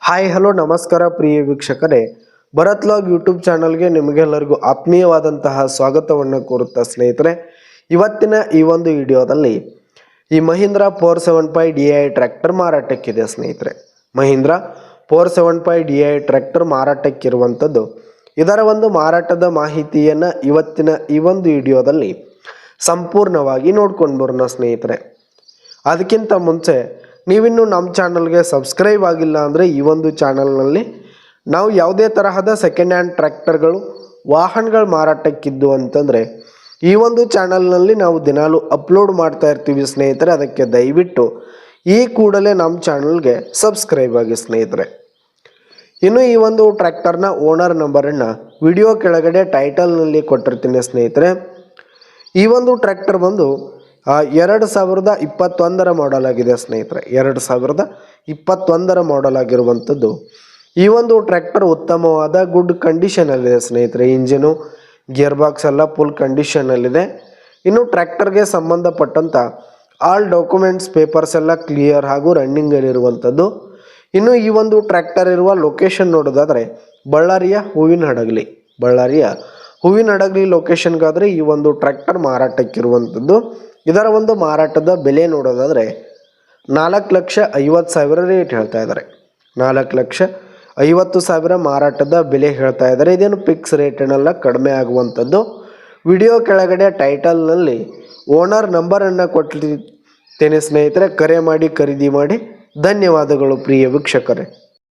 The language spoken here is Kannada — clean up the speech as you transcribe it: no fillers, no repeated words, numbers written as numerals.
ಹಾಯ್ ಹಲೋ ನಮಸ್ಕಾರ ಪ್ರಿಯ ವೀಕ್ಷಕರೇ, ಭರತ್ ಲಾಗ್ ಯೂಟ್ಯೂಬ್ ಚಾನಲ್ಗೆ ನಿಮಗೆಲ್ಲರಿಗೂ ಆತ್ಮೀಯವಾದಂತಹ ಸ್ವಾಗತವನ್ನು ಕೋರುತ್ತಾ ಸ್ನೇಹಿತರೆ, ಇವತ್ತಿನ ಈ ಒಂದು ವಿಡಿಯೋದಲ್ಲಿ ಈ ಮಹೀಂದ್ರಾ 475 DI ಟ್ರ್ಯಾಕ್ಟರ್ ಮಾರಾಟಕ್ಕಿದೆ ಸ್ನೇಹಿತರೆ. ಮಹೀಂದ್ರಾ 475 DI ಟ್ರ್ಯಾಕ್ಟರ್ ಮಾರಾಟಕ್ಕಿರುವಂಥದ್ದು. ಇದರ ಒಂದು ಮಾರಾಟದ ಮಾಹಿತಿಯನ್ನು ಇವತ್ತಿನ ಈ ಒಂದು ವಿಡಿಯೋದಲ್ಲಿ ಸಂಪೂರ್ಣವಾಗಿ ನೋಡ್ಕೊಂಡು ಬರೋಣ ಸ್ನೇಹಿತರೆ. ಅದಕ್ಕಿಂತ ಮುಂಚೆ ನೀವಿನ್ನೂ ನಮ್ಮ ಚಾನಲ್ಗೆ ಸಬ್ಸ್ಕ್ರೈಬ್ ಆಗಿಲ್ಲ ಅಂದರೆ ಈ ಒಂದು ಚಾನಲ್ನಲ್ಲಿ ನಾವು ಯಾವುದೇ ತರಹದ ಸೆಕೆಂಡ್ ಹ್ಯಾಂಡ್ ಟ್ರ್ಯಾಕ್ಟರ್ಗಳು ವಾಹನಗಳು ಮಾರಾಟಕ್ಕಿದ್ದು ಅಂತಂದರೆ ಈ ಒಂದು ಚಾನಲ್ನಲ್ಲಿ ನಾವು ದಿನಾಲು ಅಪ್ಲೋಡ್ ಮಾಡ್ತಾ ಇರ್ತೀವಿ ಸ್ನೇಹಿತರೆ. ಅದಕ್ಕೆ ದಯವಿಟ್ಟು ಈ ಕೂಡಲೇ ನಮ್ಮ ಚಾನಲ್ಗೆ ಸಬ್ಸ್ಕ್ರೈಬ್ ಆಗಿ ಸ್ನೇಹಿತರೆ. ಇನ್ನು ಈ ಒಂದು ಟ್ರ್ಯಾಕ್ಟರ್ನ ಓನರ್ ನಂಬರನ್ನು ವಿಡಿಯೋ ಕೆಳಗಡೆ ಟೈಟಲ್ನಲ್ಲಿ ಕೊಟ್ಟಿರ್ತೀನಿ ಸ್ನೇಹಿತರೆ. ಈ ಒಂದು ಟ್ರ್ಯಾಕ್ಟರ್ ಬಂದು 2021 ಮಾಡೆಲ್ ಆಗಿದೆ ಸ್ನೇಹಿತರೆ. 2021 ಮಾಡೆಲ್ ಆಗಿರುವಂಥದ್ದು. ಈ ಒಂದು ಟ್ರ್ಯಾಕ್ಟರ್ ಉತ್ತಮವಾದ ಗುಡ್ ಕಂಡೀಷನಲ್ಲಿದೆ ಸ್ನೇಹಿತರೆ. ಇಂಜಿನು ಗೇರ್ ಬಾಕ್ಸ್ ಎಲ್ಲ ಫುಲ್ ಕಂಡೀಷನಲ್ಲಿದೆ. ಇನ್ನು ಟ್ರ್ಯಾಕ್ಟರ್ಗೆ ಸಂಬಂಧಪಟ್ಟಂಥ ಆಲ್ ಡಾಕ್ಯುಮೆಂಟ್ಸ್ ಪೇಪರ್ಸ್ ಎಲ್ಲ ಕ್ಲಿಯರ್ ಹಾಗೂ ರನ್ನಿಂಗಲ್ಲಿರುವಂಥದ್ದು. ಇನ್ನು ಈ ಒಂದು ಟ್ರ್ಯಾಕ್ಟರ್ ಇರುವ ಲೊಕೇಶನ್ ನೋಡೋದಾದರೆ ಬಳ್ಳಾರಿಯ ಹೂವಿನ ಹಡಗಲಿ ಲೊಕೇಶನ್ಗಾದರೆ ಈ ಒಂದು ಟ್ರ್ಯಾಕ್ಟರ್ ಮಾರಾಟಕ್ಕಿರುವಂಥದ್ದು. ಇದರ ಒಂದು ಮಾರಾಟದ ಬೆಲೆ ನೋಡೋದಾದರೆ 4,50,000 ರೇಟ್ ಹೇಳ್ತಾ ಇದ್ದಾರೆ. 4,50,000 ಮಾರಾಟದ ಬೆಲೆ ಹೇಳ್ತಾ ಇದ್ದಾರೆ. ಇದೇನು ಫಿಕ್ಸ್ ರೇಟ್ ಏನಲ್ಲ, ಕಡಿಮೆ ಆಗುವಂಥದ್ದು. ವಿಡಿಯೋ ಕೆಳಗಡೆ ಟೈಟಲ್ನಲ್ಲಿ ಓನರ್ ನಂಬರನ್ನು ಕೊಟ್ಟಿರ್ತೇನೆ ಸ್ನೇಹಿತರೆ. ಕರೆ ಮಾಡಿ ಖರೀದಿ ಮಾಡಿ. ಧನ್ಯವಾದಗಳು ಪ್ರಿಯ ವೀಕ್ಷಕರೇ.